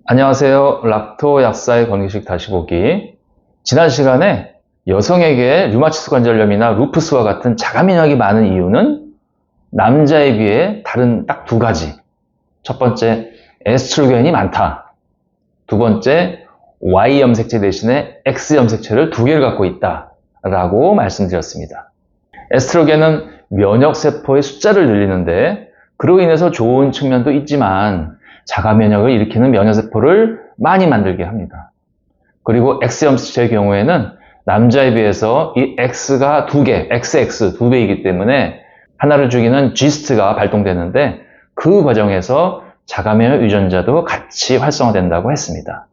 안녕하세요. 락토 약사의 건기식 다시 보기. 지난 시간에 여성에게 류마티스 관절염이나 루푸스와 같은 자가면역이 많은 이유는 남자에 비해 다른 딱 두 가지. 첫 번째, 에스트로겐이 많다. 두 번째, Y 염색체 대신에 X 염색체를 두 개를 갖고 있다 라고 말씀드렸습니다. 에스트로겐은 면역세포의 숫자를 늘리는데 그로 인해서 좋은 측면도 있지만 자가면역을 일으키는 면역세포를 많이 만들게 합니다. 그리고 X 염색체의 경우에는 남자에 비해서 이 X가 두 개, XX 두 배이기 때문에 하나를 죽이는 G스트가 발동되는데 그 과정에서 자가면역 유전자도 같이 활성화된다고 했습니다.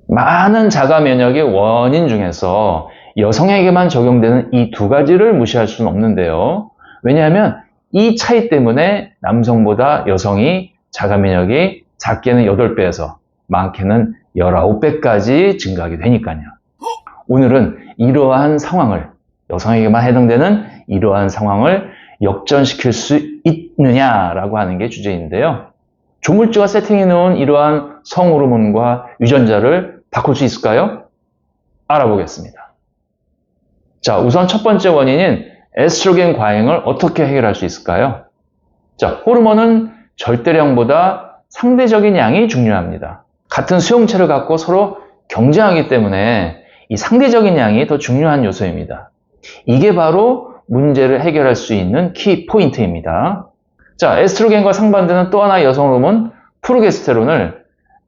많은 자가면역의 원인 중에서 여성에게만 적용되는 이 두 가지를 무시할 수는 없는데요. 왜냐하면 이 차이 때문에 남성보다 여성이 자가면역이 작게는 8배에서 많게는 19배까지 증가하게 되니까요. 오늘은 이러한 상황을, 여성에게만 해당되는 이러한 상황을 역전시킬 수 있느냐라고 하는 게 주제인데요. 조물주가 세팅해 놓은 이러한 성호르몬과 유전자를 바꿀 수 있을까요? 알아보겠습니다. 자, 우선 첫 번째 원인인 에스트로겐 과잉을 어떻게 해결할 수 있을까요? 자, 호르몬은 절대량보다 상대적인 양이 중요합니다. 같은 수용체를 갖고 서로 경쟁하기 때문에 이 상대적인 양이 더 중요한 요소입니다. 이게 바로 문제를 해결할 수 있는 키 포인트입니다. 자, 에스트로겐과 상반되는 또 하나의 여성 호르몬 프로게스테론을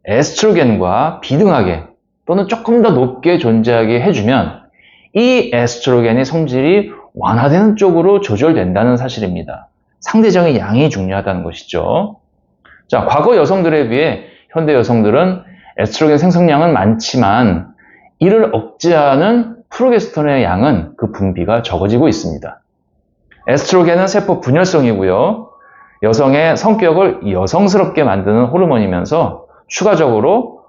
에스트로겐과 비등하게 또는 조금 더 높게 존재하게 해주면 이 에스트로겐의 성질이 완화되는 쪽으로 조절된다는 사실입니다. 상대적인 양이 중요하다는 것이죠. 자, 과거 여성들에 비해 현대 여성들은 에스트로겐 생성량은 많지만 이를 억제하는 프로게스테론의 양은 그 분비가 적어지고 있습니다. 에스트로겐은 세포 분열성이고요. 여성의 성격을 여성스럽게 만드는 호르몬이면서 추가적으로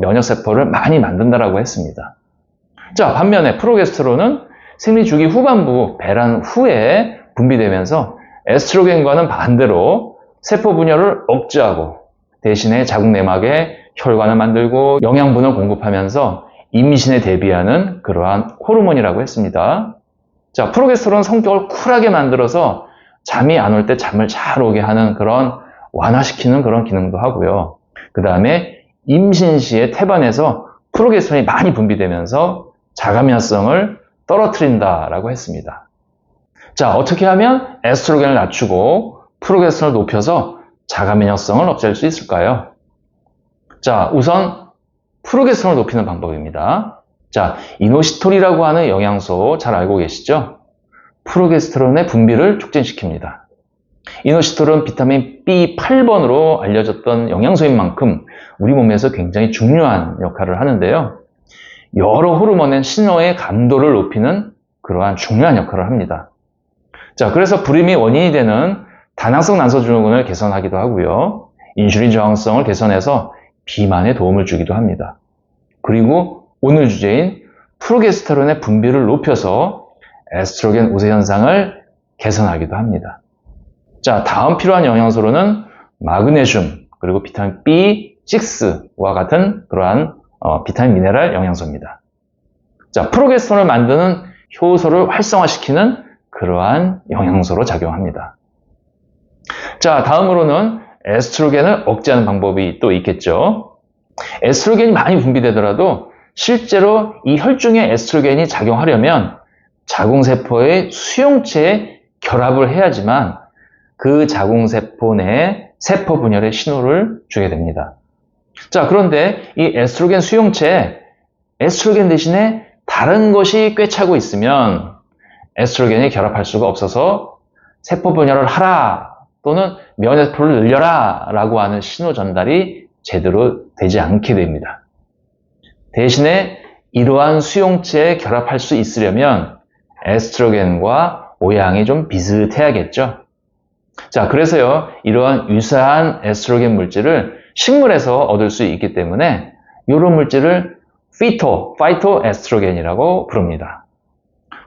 면역세포를 많이 만든다라고 했습니다. 자, 반면에 프로게스테론은 생리 주기 후반부 배란 후에 분비되면서 에스트로겐과는 반대로 세포 분열을 억제하고 대신에 자궁 내막에 혈관을 만들고 영양분을 공급하면서 임신에 대비하는 그러한 호르몬이라고 했습니다. 자, 프로게스테론은 성격을 쿨하게 만들어서 잠이 안 올 때 잠을 잘 오게 하는 그런 완화시키는 그런 기능도 하고요. 그 다음에 임신 시에 태반에서 프로게스테론이 많이 분비되면서 자가면역성을 떨어뜨린다라고 했습니다. 자, 어떻게 하면 에스트로겐을 낮추고 프로게스테론을 높여서 자가면역성을 없앨 수 있을까요? 자, 우선 프로게스테론을 높이는 방법입니다. 자, 이노시톨이라고 하는 영양소 잘 알고 계시죠? 프로게스테론의 분비를 촉진시킵니다. 이노시톨은 비타민 B8번으로 알려졌던 영양소인 만큼 우리 몸에서 굉장히 중요한 역할을 하는데요. 여러 호르몬의 신호의 감도를 높이는 그러한 중요한 역할을 합니다. 자, 그래서 불임이 원인이 되는 다낭성 난소증후군을 개선하기도 하고요. 인슐린 저항성을 개선해서 비만에 도움을 주기도 합니다. 그리고 오늘 주제인 프로게스테론의 분비를 높여서 에스트로겐 우세 현상을 개선하기도 합니다. 자, 다음 필요한 영양소로는 마그네슘 그리고 비타민 B6와 같은 그러한 비타민 미네랄 영양소입니다. 자, 프로게스테론을 만드는 효소를 활성화시키는 그러한 영양소로 작용합니다. 자, 다음으로는 에스트로겐을 억제하는 방법이 또 있겠죠. 에스트로겐이 많이 분비되더라도 실제로 이 혈중에 에스트로겐이 작용하려면 자궁세포의 수용체에 결합을 해야지만 그 자궁세포 내에 세포 분열의 신호를 주게 됩니다. 자, 그런데 이 에스트로겐 수용체에 에스트로겐 대신에 다른 것이 꿰차고 있으면 에스트로겐이 결합할 수가 없어서 세포 분열을 하라 또는 면역세포를 늘려라 라고 하는 신호 전달이 제대로 되지 않게 됩니다. 대신에 이러한 수용체에 결합할 수 있으려면 에스트로겐과 모양이 좀 비슷해야겠죠. 자, 그래서요, 이러한 유사한 에스트로겐 물질을 식물에서 얻을 수 있기 때문에 이런 물질을 파이토에스트로겐이라고 부릅니다.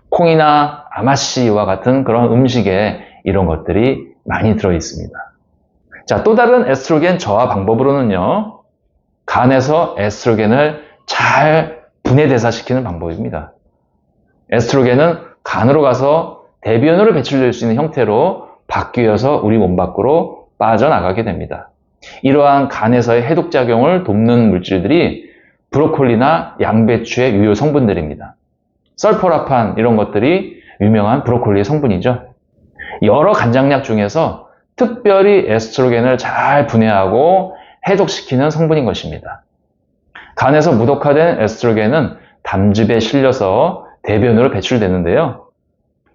콩이나 아마씨와 같은 그런 음식에 이런 것들이 많이 들어 있습니다. 자, 또 다른 에스트로겐 저하 방법으로는요, 간에서 에스트로겐을 잘 분해대사시키는 방법입니다. 에스트로겐은 간으로 가서 대변으로 배출될 수 있는 형태로 바뀌어서 우리 몸 밖으로 빠져나가게 됩니다. 이러한 간에서의 해독작용을 돕는 물질들이 브로콜리나 양배추의 유효 성분들입니다. 설포라판 이런 것들이 유명한 브로콜리의 성분이죠. 여러 간장약 중에서 특별히 에스트로겐을 잘 분해하고 해독시키는 성분인 것입니다. 간에서 무독화된 에스트로겐은 담즙에 실려서 대변으로 배출되는데요.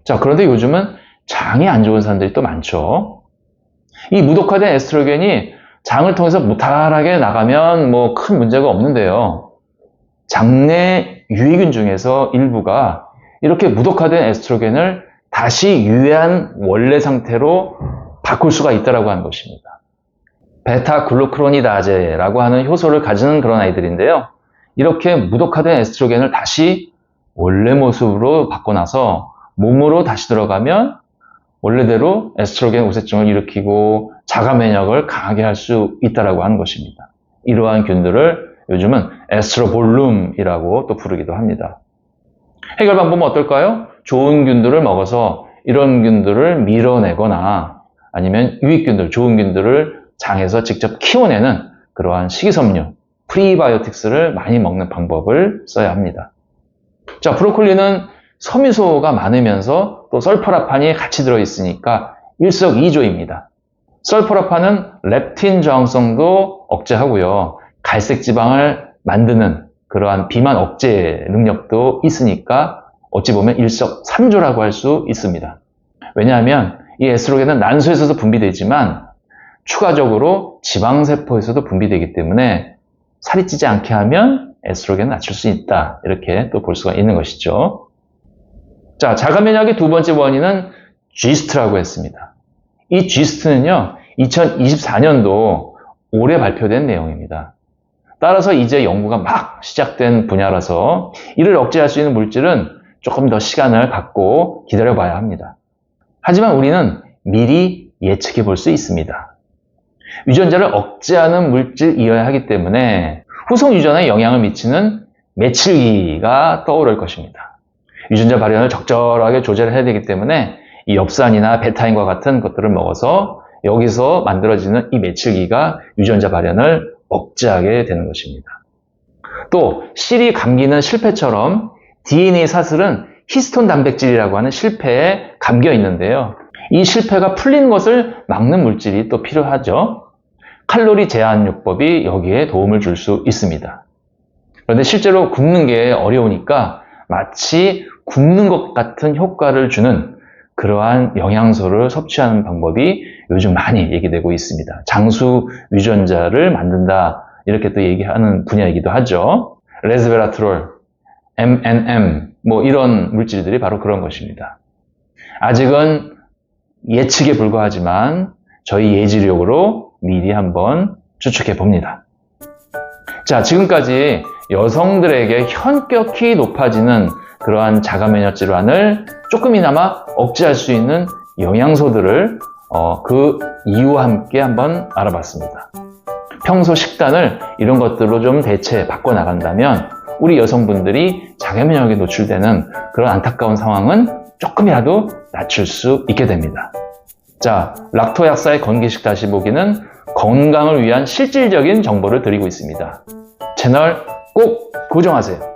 자, 그런데 요즘은 장이 안 좋은 사람들이 또 많죠. 이 무독화된 에스트로겐이 장을 통해서 무탈하게 나가면 뭐 큰 문제가 없는데요. 장내 유해균 중에서 일부가 이렇게 무독화된 에스트로겐을 다시 유해한 원래 상태로 바꿀 수가 있다고 하는 것입니다. 베타글루크로니다제라고 하는 효소를 가지는 그런 아이들인데요. 이렇게 무독화된 에스트로겐을 다시 원래 모습으로 바꿔놔서 몸으로 다시 들어가면 원래대로 에스트로겐 우세증을 일으키고 자가 면역을 강하게 할 수 있다고 하는 것입니다. 이러한 균들을 요즘은 에스트로볼룸이라고 또 부르기도 합니다. 해결 방법은 어떨까요? 좋은 균들을 먹어서 이런 균들을 밀어내거나 아니면 유익균들, 좋은 균들을 장에서 직접 키워내는 그러한 식이섬유, 프리바이오틱스를 많이 먹는 방법을 써야 합니다. 자, 브로콜리는 섬유소가 많으면서 또 설포라판이 같이 들어있으니까 일석이조입니다. 설포라판은 렙틴 저항성도 억제하고요. 갈색 지방을 만드는 그러한 비만 억제 능력도 있으니까 어찌 보면 일석삼조라고 할 수 있습니다. 왜냐하면 이 에스트로겐은 난소에서도 분비되지만 추가적으로 지방세포에서도 분비되기 때문에 살이 찌지 않게 하면 에스트로겐을 낮출 수 있다. 이렇게 또 볼 수가 있는 것이죠. 자, 자가면역의 두 번째 원인은 G스트라고 했습니다. 이 G스트는요, 2024년도 올해 발표된 내용입니다. 따라서 이제 연구가 막 시작된 분야라서 이를 억제할 수 있는 물질은 조금 더 시간을 갖고 기다려봐야 합니다. 하지만 우리는 미리 예측해 볼 수 있습니다. 유전자를 억제하는 물질이어야 하기 때문에 후속 유전에 영향을 미치는 메칠기가 떠오를 것입니다. 유전자 발현을 적절하게 조절해야 되기 때문에 이 엽산이나 베타인과 같은 것들을 먹어서 여기서 만들어지는 이 메칠기가 유전자 발현을 억제하게 되는 것입니다. 또 실이 감기는 실패처럼 DNA 사슬은 히스톤 단백질이라고 하는 실패에 감겨 있는데요. 이 실패가 풀린 것을 막는 물질이 또 필요하죠. 칼로리 제한요법이 여기에 도움을 줄 수 있습니다. 그런데 실제로 굶는 게 어려우니까 마치 굶는 것 같은 효과를 주는 그러한 영양소를 섭취하는 방법이 요즘 많이 얘기되고 있습니다. 장수 유전자를 만든다 이렇게 또 얘기하는 분야이기도 하죠. 레스베라트롤, MNM 뭐 이런 물질들이 바로 그런 것입니다. 아직은 예측에 불과하지만 저희 예지력으로 미리 한번 추측해 봅니다. 자, 지금까지 여성들에게 현격히 높아지는 그러한 자가면역 질환을 조금이나마 억제할 수 있는 영양소들을 그 이유와 함께 한번 알아봤습니다. 평소 식단을 이런 것들로 좀 대체 바꿔나간다면 우리 여성분들이 자가면역에 노출되는 그런 안타까운 상황은 조금이라도 낮출 수 있게 됩니다. 자, 락토약사의 건기식 다시 보기는 건강을 위한 실질적인 정보를 드리고 있습니다. 채널 꼭 고정하세요.